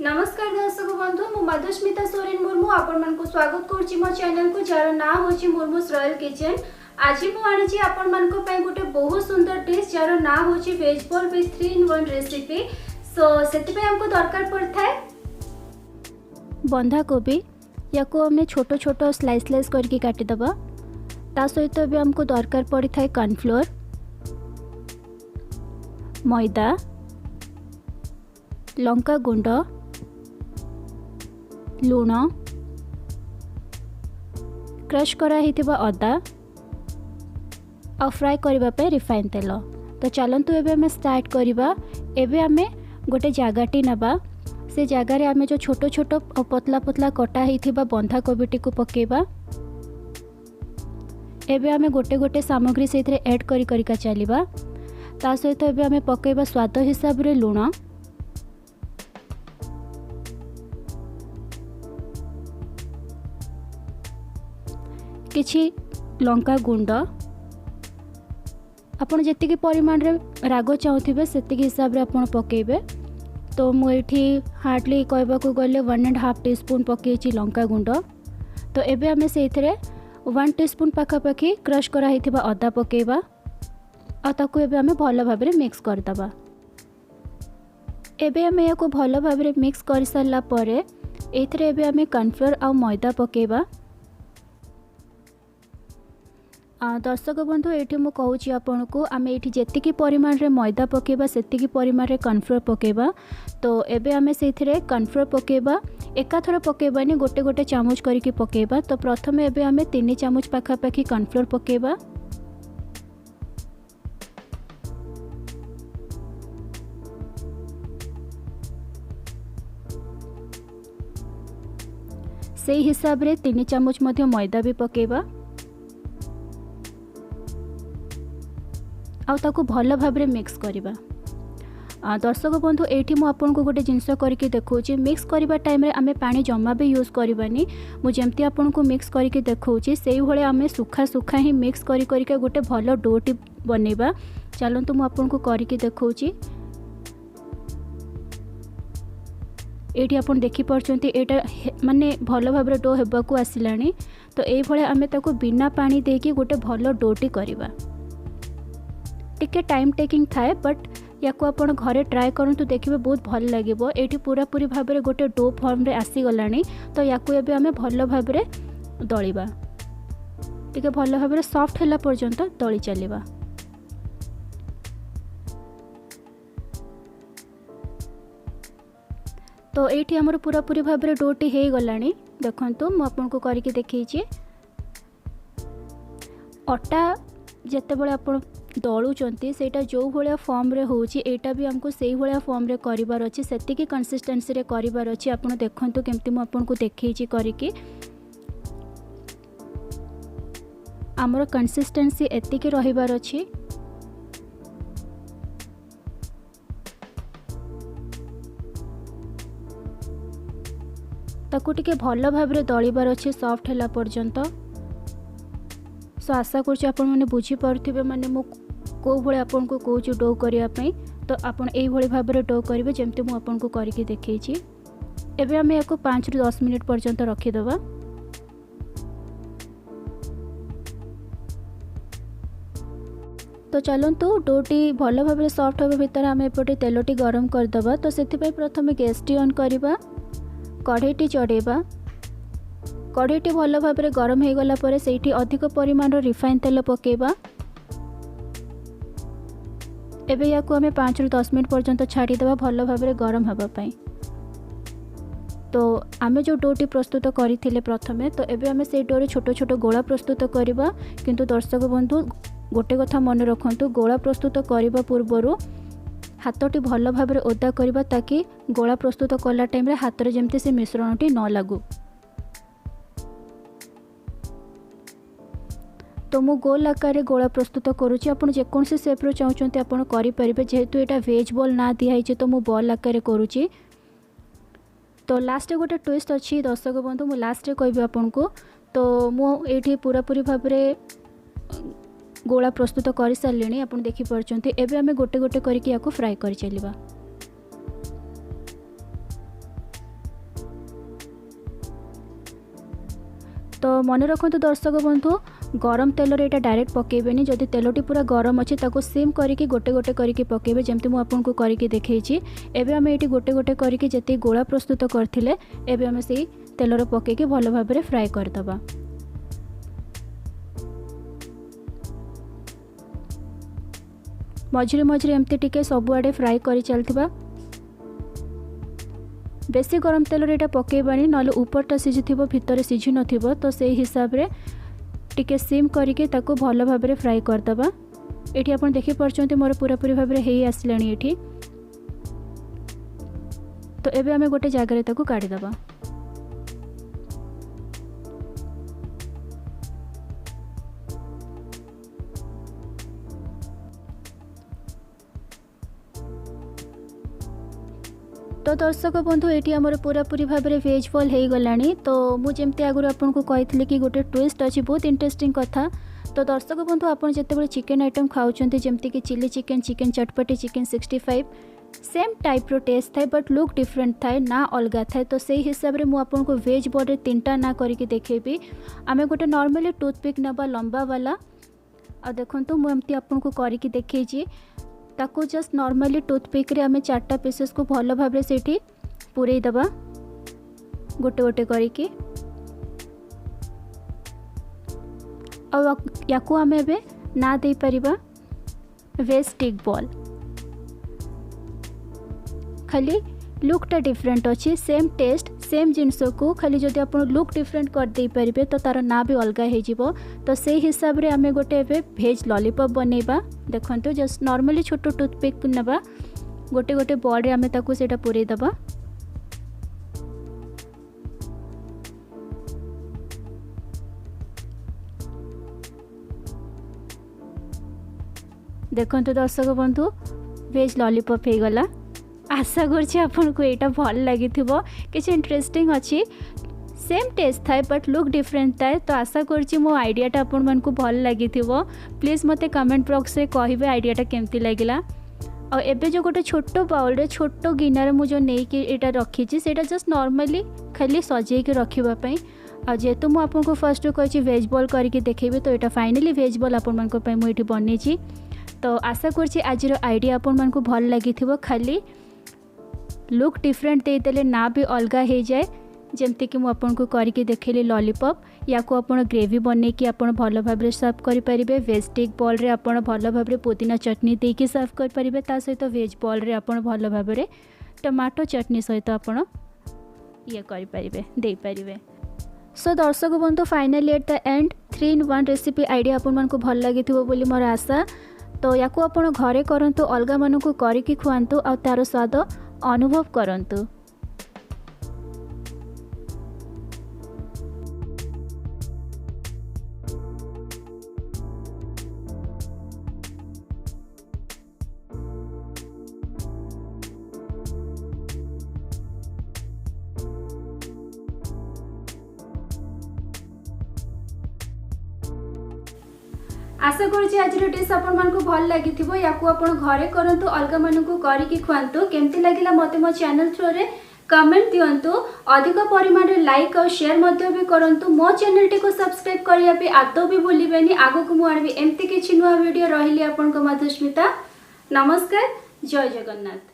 नमस्कार दर्शक बंधु मु मधुस्मिता सोरेन मुर्मू आपण मन को स्वागत करछि मो चैनल को जार नाम होछि मुर्मूस रॉयल किचन। आज मु आनिछि आपण मन को पय गोटे बहुत सुंदर डिश जार नाम होछि veg ball with 3 in 1 recipe. सो सेति पे हमको दरकार पड़थाय बंधा कोबी याको हमें छोटो छोटो स्लाइस करके काटी दबा। ता सहित भी हमको दरकार पड़ी थाए कॉर्नफ्लोर, मैदा, लंका गुंड, लूण, क्रश करा हिथिबा अदा और फ्राई करबा पे रिफाइन तेल। तो चलंतु एबे हमें स्टार्ट करबा। एबे हमें गोटे जगाटी नबा, से जगार आम जो छोटो छोटो पतला पतला कटा हिथिबा बंधा कोबीटी को पकेबा। एबे हमें गोटे गोटे सामग्री से ऐड करी करिका चलिबा। ता सहित एबे हमें पकेबा स्वाद हिसाब रे लूण, किछि लंका गुंड, आपण जेतिकी परिमाण रे राग चाहूथिबे सेतिकी हिसाब रे आपण पकेबे। तो मु एठी हार्डली कहबा को गले 1.5 टीस्पून पकेछि लंका गुंड। तो एबे हमें सेथिरे 1 टीस्पून पाखापाखि क्रश करा हिथिबा अदा पकेबा आ ताकू एबे हमें भलो भाबरे मिक्स कर दबा। एबे हमें याको भलो भाबरे मिक्स कर सारला परे एथिरे एबे हमें कॉर्नफ्लोर आ मैदा पकेबा। दर्शक बंधु ये मुझे कहूँ आपन को आम ये जी परिमाण रे मैदा पकेबा सेतिकी परिमाण रे कॉर्नफ्लोर पकेबा। तो एबे आम से कॉर्नफ्लोर पकेबा, एकाथर पकेबानी गोटे गोटे चामच करके पकेबा। तो प्रथम एबे आम 3 चामच पाखापाखि कॉर्नफ्लोर पकेबा। से हिसाब रे 3 चामच मध्य मैदा भी पकेबा आउ ताको भल भाव मिक्स करबा। दर्शक बंधु ये मुझे गोटे जिनस करके देखा, मिक्स करबा टाइम रे आमे पानी जमा भी यूज करबानी। मुझे आपन को मिक्स करके देखा से भाई आम सुखा सुखा ही मिक्स करके गोटे भल डोटी बनैबा। चलतु मुझे को करके देखा। ये आपन देखि परछंती एटा माने भल भाव डो हेबा को आसिलानी। तो ये भाई आमे ताको बिना पानी देकी गोटे भल डोटी करबा। टिके टाइम टेकिंग थाए बट या को आपण घरे ट्राए करन तो देखिबे बहुत भल लागिबो। एठी पूरा पूरी भाव रे गोटे डो फॉर्म रे आसी गलानी। तो या को एबे हमें भल भाव रे दळिबा, टिके भल भाव रे सॉफ्ट होला पर्यंत दळि चलिबा। तो एठी हमर पूरा पूरी भाव रे डोटी हे गलानी। देखंतु मु आपन को करके देखैछि। आटा जते बळे आपण दलुचंती सेटा जो भाया फॉर्म रे होची एटा भी हमको सेही भाया फॉर्म रे करिवार अछि, सेतिकी कंसिस्टेंसी रे करिवार अछि। आपण देखंतु केमती मु आपन को देखैछि करिके। हमर कंसिस्टेंसी एतिकी रहिवार अछि। ताकू टिके भल भाव रे दळिवार अछि सॉफ्ट होला पर्यंत। सो आशा करछि आपण माने बुझी पारथिबे माने मु को भले आपन को कहूँ डो करिया पई। तो आपन एई भली भाव रे डो करिवे जेमते मु आपन को करके देखैछि। एबे हमें याको 5 रु 10 मिनिट पर्यंत रखि देबा। तो चलंतु डोटी भल भाव रे सॉफ्ट होबे भीतर आमे एपटे तेलटी गरम कर दबा। तो सेति पई प्रथमे गैस टी ऑन करिबा, कढ़ईटी चढ़ेबा। कढ़ईटी भल भाव रे गरम हे गला परे सेठी अधिक परिमाण रो रिफाइन तेल पकेबा। एबे या को हमें 5 रु 10 मिनट पर्यंत छाड़ी देबा भल भाव रे गरम हबा पई। तो आमे जो डोटी प्रस्तुत करिथिले प्रथमे, तो एबे हमें से डोरे छोटो छोटो गोला प्रस्तुत करिबा। किंतु दर्शक बंधु गोटे कथा मन रखंतु, गोला प्रस्तुत करिबा पूर्वरु हाथटी भल भाव रे ओदा करिबा ताकि गोला प्रस्तुत कला टाइम रे हाथ रे जेमति से मिश्रणटी न लागू। तो मु गोल आकार गोला प्रस्तुत करुच्ची। आपन जेकोन से शेप रो चाहउचंती आपन करि परिबे। जेहेतु एटा वेज बॉल ना दिया हिचे तो मु बॉल आकार करुच्ची। तो लास्ट गोटे ट्विस्ट अच्छी दर्शक बंधु, मु लास्ट कहबी आपन को। तो मु एठी पूरा पूरी भाव रे गोला प्रस्तुत कर सारे आप देखिपे। एवं आम गोटे गोटे करके फ्राए कर चलवा। तो मन रखु दर्शक बंधु गरम तेल यहाँ डायरेक्ट पकेबेनी। जदि तेलटी पूरा गरम अच्छी ताको सिम करके गोटे गोटे करके पकेबे जमती मुझे आपको करके देखी। एबे आम ये गोटे गोटे करके जिते गोला प्रस्तुत करथिले एबे आम से तेलर पकेकी भल भाव में फ्राए करदबा। मझिरे मझिरे एमती टिके सबुआडे फ्राए कर चलथिबा। बेसी गरम तेल यहाँ पकेबानी ना ऊपरटा सीझुथिबो भितर सीझु नथिबो। तो से हिसाब रे टिके सिम करके ताको भल भाव में फ्राए करदबा। एठी आपण देखि परचंती मोर पूरा पूरी भाव में हेई आसलानी एठी। तो एबे आमे गोटे जगह रे ताको काढी दबा। तो दर्शक बंधु ये आमर पूरा पूरी भाव में वेज बॉल हो गलानी। तो मुझे आगुरी आपको कही कि गोटे ट्विस्ट अच्छी बहुत इंटरेस्टिंग कथा। तो दर्शक बंधु आप जिते चिकेन आइटम खाऊँच जमती कि चिली चिकेन, चिकेन चटपटी, चिकेन 65 सेम टाइप रो टेस्ट थाए बट लुक डिफरेंट थाए ना अलग थाए। तो से हिसाब से मुझे वेज बॉल रे 3टा ना करके देखेबी। आम गोटे नॉर्मली टूथपिक नवा लंबा वाला आ देखो मुझे आपको करके देखी ताको जस्ट नॉर्मली टूथपिक रे आमे 4टा पीसेस को भल भाव से पूरे दबा गोटे गोटे करके। या आमे बे ना दे परिबा वेज स्टिक बॉल। खाली लुकटा डिफरेंट अच्छी सेम टेस्ट सेम जिनस को खाली जदि आप लुक डिफरेंट कर दे पारिबे तो तार ना भी अलग हो। तो से हिसाब रे आमे गोटे भेज लॉलीपॉप बनैबा। देखंतु जस्ट नॉर्मली छोटो टूथपिक नबा गोटे गोटे बॉल रे आमे ताको सेटा पुरै दबा। देखंतु दर्शक बंधु भेज लॉलीपॉप हो गला। आशा करछि आपको एटा भल लगी किसी इंटरेस्टिंग अच्छी सेम टेस्ट थाए बट लुक डिफरेंट थाए। तो आशा करछि मो आइडियाटा आपण मानकु भल लगी प्लीज मते कमेंट बॉक्स रे कहिबे आइडियाटा केमती लागिला। और एबे जो गोटे छोटो बाउल रे छोटो गिनार मु जो नै कि एटा रखी सेटा जस्ट नॉर्मली खाली सजे के रखिबा पई। आ जेतु मु आपको फर्स्ट कहि वेज बॉल करके देखेबे तो एटा फाइनली वेज बॉल आपण मानकु पई मु एठी बनेछि। तो आशा करछि आज रो आइडिया आपण मानकु भल लगी खाली लुक डिफरेंट देदेले ना भी अलग हो जाए। जमती कि मुझे करके देखली लॉलीपॉप या को आप ग्रेवी बन कि आप भल भाव सर्व करेंगे। वेज स्टिक बॉल रे आप भल भाव पुदीना चटनी देकी सर्व करेंगे। ता सहित वेज बॉल रे आप भल भाव टमाटो चटनी सहित आप ये करेंगे। सो दर्शक बंधु finally at the end 3-in-1 recipe idea आपको भल लगी बोली मोर आशा। तो या आप घरे करंतु अलग मानू करके खुआंतु आ तार स्वाद अनुभव करंतु। आशा करुँची आज डिश आपण मानकु भल लगी या आपण घरे करंतु अलग मानकु करके खुआंतु। केमती लगिला मते मो चैनल थ्रू रे कमेंट दियंतु। अधिक परिमाण रे लाइक और शेयर मध्य भी करंतु। मो चैनल टी को सब्सक्राइब करिया पे आदौ भी भूलिबेनी। आगो को मु आरबी एमती किछि नुवा वीडियो रहिली आपण को मधुस्मिता। नमस्कार, जय जगन्नाथ।